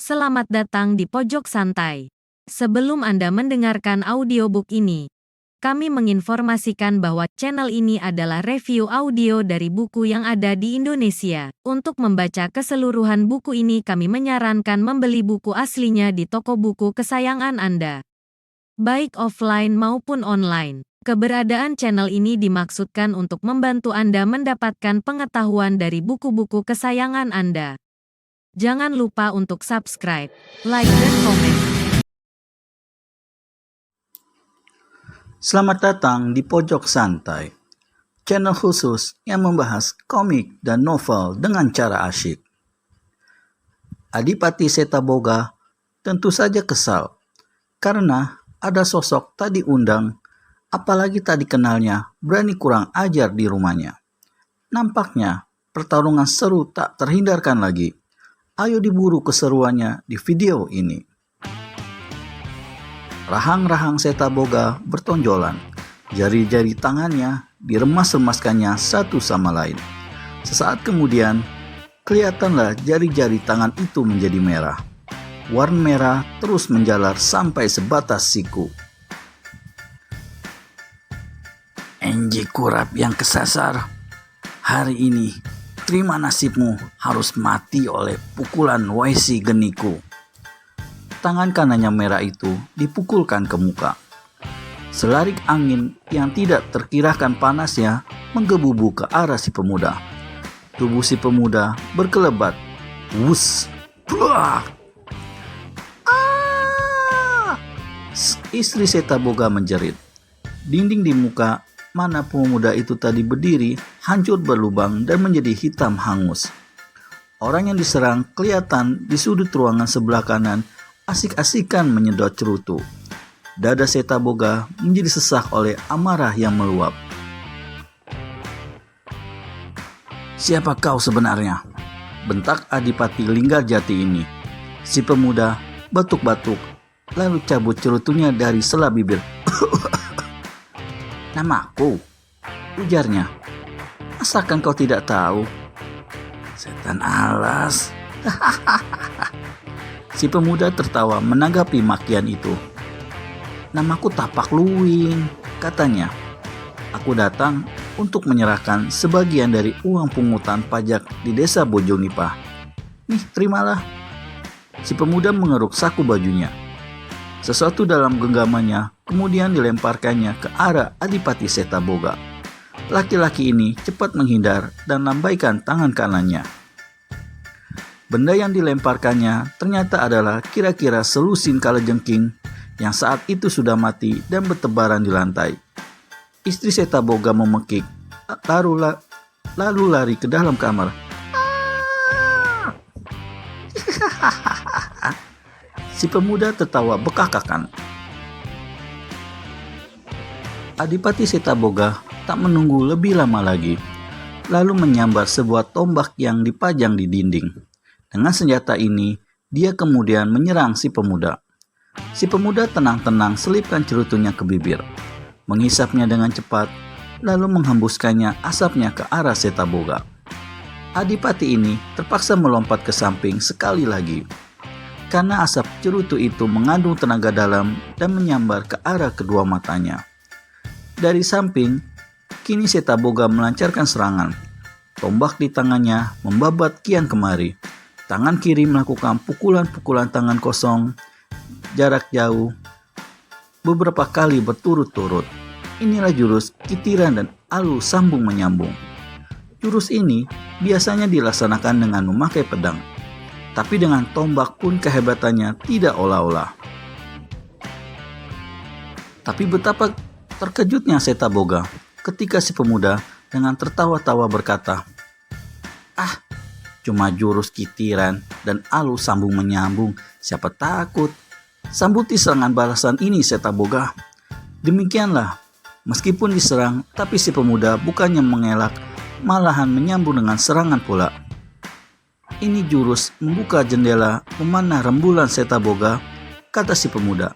Selamat datang di Pojok Santai. Sebelum Anda mendengarkan audiobook ini, kami menginformasikan bahwa channel ini adalah review audio dari buku yang ada di Indonesia. Untuk membaca keseluruhan buku ini kami menyarankan membeli buku aslinya di toko buku kesayangan Anda, baik offline maupun online. Keberadaan channel ini dimaksudkan untuk membantu Anda mendapatkan pengetahuan dari buku-buku kesayangan Anda. Jangan lupa untuk subscribe, like, dan komen. Selamat datang di Pojok Santai, channel khusus yang membahas komik dan novel dengan cara asyik. Adipati Setaboga tentu saja kesal karena ada sosok tak diundang, apalagi tak dikenalnya, berani kurang ajar di rumahnya. Nampaknya pertarungan seru tak terhindarkan lagi. Ayo diburu keseruannya di video ini. Rahang-rahang Setaboga bertonjolan. Jari-jari tangannya diremas-remaskannya satu sama lain. Sesaat kemudian, kelihatanlah jari-jari tangan itu menjadi merah. Warna merah terus menjalar sampai sebatas siku. Enji Kurap yang kesasar, hari ini terima nasibmu, harus mati oleh pukulan Waisi Geniku. Tangan kanannya merah itu dipukulkan ke muka. Selarik angin yang tidak terkirakan panasnya menggebu ke arah si pemuda. Tubuh si pemuda berkelebat. Wus! Buah! Ah! Istri Setaboga menjerit. Dinding di muka mana pemuda itu tadi berdiri hancur berlubang dan menjadi hitam hangus. Orang yang diserang kelihatan di sudut ruangan sebelah kanan asik-asikan menyedot cerutu. Dada Setaboga menjadi sesak oleh amarah yang meluap. Siapa kau sebenarnya? Bentak Adipati Linggarjati ini. Si pemuda batuk-batuk lalu cabut cerutunya dari sela bibir. Namaku, ujarnya. Asalkan kau tidak tahu. Setan alas. Si pemuda tertawa menanggapi makian itu. Namaku Tapak Luwing, katanya. Aku datang untuk menyerahkan sebagian dari uang pungutan pajak di desa Bojonipah. Nih, terimalah. Si pemuda mengeruk saku bajunya. Sesuatu dalam genggamannya kemudian dilemparkannya ke arah Adipati Setaboga. Laki-laki ini cepat menghindar dan lambaikan tangan kanannya. Benda yang dilemparkannya ternyata adalah kira-kira selusin kalajengking yang saat itu sudah mati dan bertebaran di lantai. Istri Setaboga memekik, lalu lari ke dalam kamar. Si pemuda tertawa bekakakan. Adipati Setaboga tak menunggu lebih lama lagi, lalu menyambar sebuah tombak yang dipajang di dinding. Dengan senjata ini, dia kemudian menyerang si pemuda. Si pemuda tenang-tenang selipkan cerutunya ke bibir, menghisapnya dengan cepat, lalu menghembuskannya asapnya ke arah Setaboga. Adipati ini terpaksa melompat ke samping sekali lagi, karena asap cerutu itu mengandung tenaga dalam dan menyambar ke arah kedua matanya. Dari samping, kini Setaboga melancarkan serangan. Tombak di tangannya membabat kian kemari. Tangan kiri melakukan pukulan-pukulan tangan kosong jarak jauh beberapa kali berturut-turut. Inilah jurus kitiran dan alu sambung menyambung. Jurus ini biasanya dilaksanakan dengan memakai pedang. Tapi dengan tombak pun kehebatannya tidak olah-olah. Tapi betapa terkejutnya Setaboga ketika si pemuda dengan tertawa-tawa berkata, "Ah, cuma jurus kitiran dan alu sambung menyambung, siapa takut? Sambuti serangan balasan ini Setaboga." Demikianlah, meskipun diserang, tapi si pemuda bukannya mengelak, malahan menyambung dengan serangan pula. Ini jurus membuka jendela memanah rembulan Setaboga, kata si pemuda.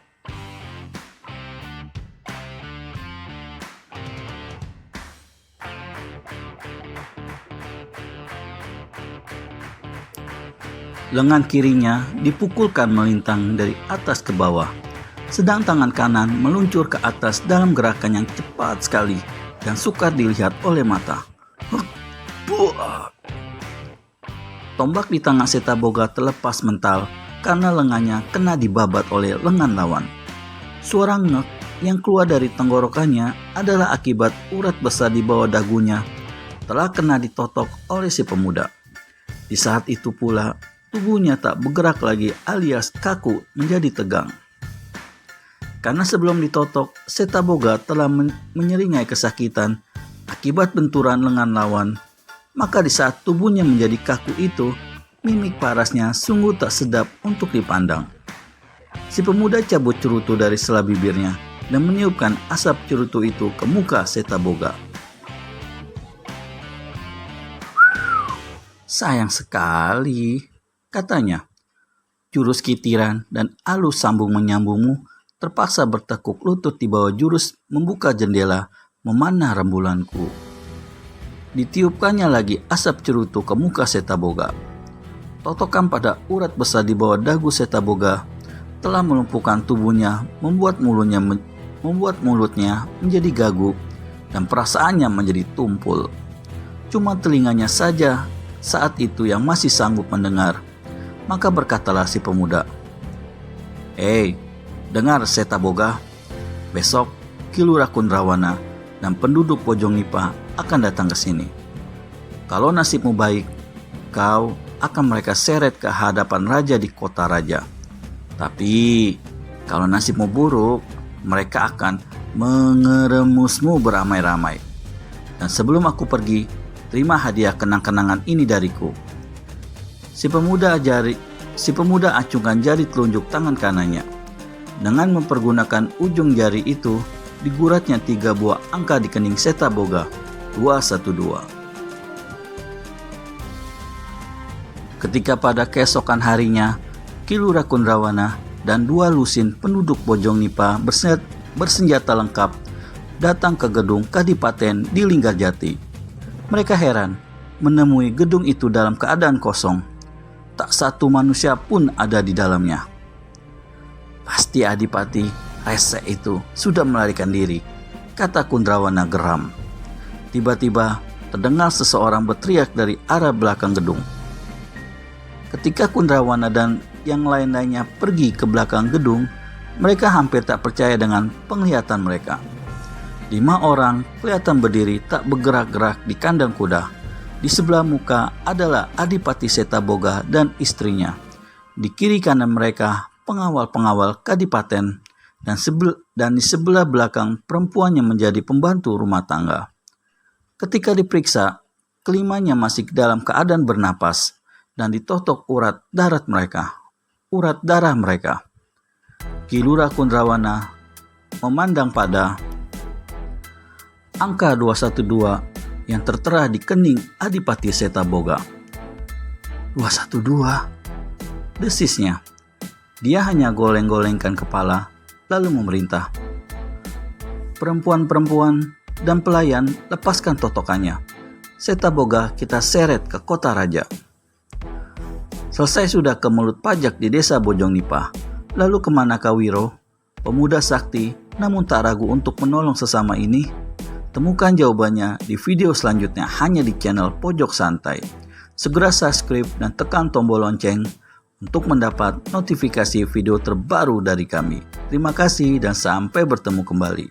Lengan kirinya dipukulkan melintang dari atas ke bawah, sedang tangan kanan meluncur ke atas dalam gerakan yang cepat sekali dan sukar dilihat oleh mata. Tombak di tangan Setaboga terlepas mental karena lengannya kena dibabat oleh lengan lawan. Suara ngek yang keluar dari tenggorokannya adalah akibat urat besar di bawah dagunya telah kena ditotok oleh si pemuda. Di saat itu pula, tubuhnya tak bergerak lagi alias kaku menjadi tegang. Karena sebelum ditotok, Setaboga telah menyeringai kesakitan akibat benturan lengan lawan. Maka di saat tubuhnya menjadi kaku itu, mimik parasnya sungguh tak sedap untuk dipandang. Si pemuda cabut cerutu dari sela bibirnya dan meniupkan asap cerutu itu ke muka Setaboga. "Sayang sekali," katanya. "Jurus kitiran dan alus sambung menyambungmu terpaksa bertekuk lutut di bawah jurus membuka jendela memanah rembulanku." Ditiupkannya lagi asap cerutu ke muka Setaboga. Totokan pada urat besar di bawah dagu Setaboga telah melumpuhkan tubuhnya, membuat mulutnya menjadi gaguk dan perasaannya menjadi tumpul. Cuma telinganya saja saat itu yang masih sanggup mendengar. Maka berkatalah si pemuda, "Hei, dengar Setaboga, besok Kilura Kundrawana dan penduduk Bojong Nipa akan datang ke sini. Kalau nasibmu baik, kau akan mereka seret ke hadapan raja di kota raja. Tapi kalau nasibmu buruk, mereka akan mengeremusmu beramai-ramai. Dan sebelum aku pergi, terima hadiah kenang-kenangan ini dariku." Si pemuda acungkan jari telunjuk tangan kanannya. Dengan mempergunakan ujung jari itu, diguratnya 3 buah angka di kening Setaboga, 212. Ketika pada keesokan harinya, Kilura Kundrawana dan 2 lusin penduduk Bojong Nipa bersenjata lengkap datang ke gedung Kadipaten di Linggarjati. Mereka heran menemui gedung itu dalam keadaan kosong. Tak satu manusia pun ada di dalamnya. "Pasti Adipati rese itu sudah melarikan diri," kata Kundrawana geram. Tiba-tiba terdengar seseorang berteriak dari arah belakang gedung. Ketika Kundrawana dan yang lain-lainnya pergi ke belakang gedung, mereka hampir tak percaya dengan penglihatan mereka. 5 orang kelihatan berdiri tak bergerak-gerak di kandang kuda. Di sebelah muka adalah Adipati Setaboga dan istrinya. Di kiri kanan mereka pengawal-pengawal kadipaten dan di sebelah belakang perempuannya menjadi pembantu rumah tangga. Ketika diperiksa, kelimanya masih dalam keadaan bernapas dan ditotok urat darah mereka. Kilura Kundrawana memandang pada angka 212 yang tertera di kening Adipati Setaboga. 212, desisnya. Dia hanya goleng-golengkan kepala, lalu memerintah. "Perempuan-perempuan dan pelayan, lepaskan totokannya. Setaboga kita seret ke kota raja." Selesai sudah ke mulut pajak di desa Bojong Nipa. Lalu kemanakah Wiro, pemuda sakti namun tak ragu untuk menolong sesama ini? Temukan jawabannya di video selanjutnya hanya di channel Pojok Santai. Segera subscribe dan tekan tombol lonceng untuk mendapat notifikasi video terbaru dari kami. Terima kasih dan sampai bertemu kembali.